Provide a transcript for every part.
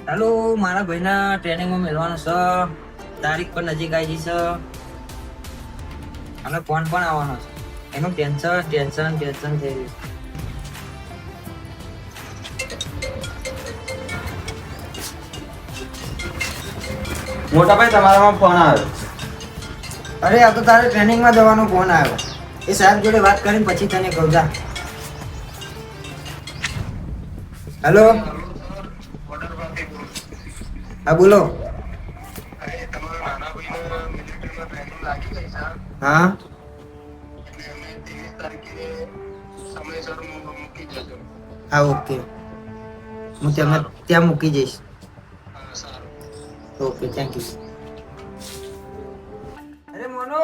Hello, મારા ભાઈના ટ્રેનિંગમાં મેળવાનું છે. તારીખ પણ નજીક આવી ગઈ છે અને ફોન પણ આવવાનો છે. એનું ટેન્શન થઈ રહ્યું. મોટા ભાઈ તમારામાં ફોન આવ્યો. અરે આ તો તારે ટ્રેનિંગમાં જવાનો ફોન આવ્યો. એ સાહેબ જોડે વાત કરીને પછી તને કહું. જા. હેલો, હા બોલો. હા હા, ઓકે. હું તમને ત્યાં મૂકી જઈશ. Okay, thank you. અરે મોનો,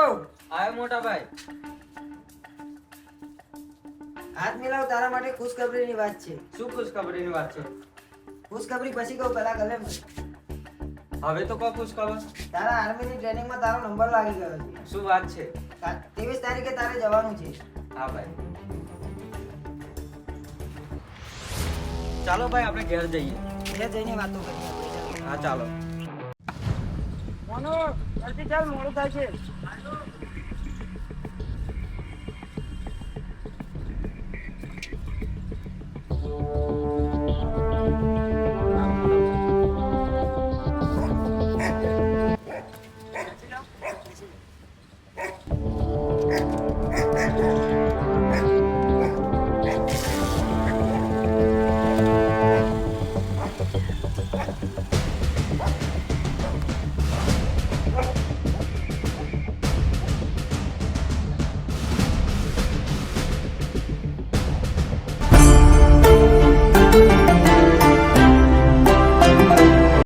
આવ્યો મોટા ભાઈ. હાથ મિલાવ. તારા માટે ખુશખબરીની વાત છે. શું ખુશખબરીની વાત છે? ખુશખબરી પછી કહું, પહેલા ગલે મિલ. હવે તો કોઈ ખુશખબર. તારા આર્મીની ટ્રેનિંગમાં તારો નંબર લાગી ગયો છે. શું વાત છે? 23 તારીખે તારે જવાનું છે. હા ભાઈ. ચાલો ભાઈ, આપણે ઘેર જઈએ. ઘરે જઈને વાતો કરીએ. હા ચાલો. મોનો, જલ્દી ચાલ, મોડું થાય છે.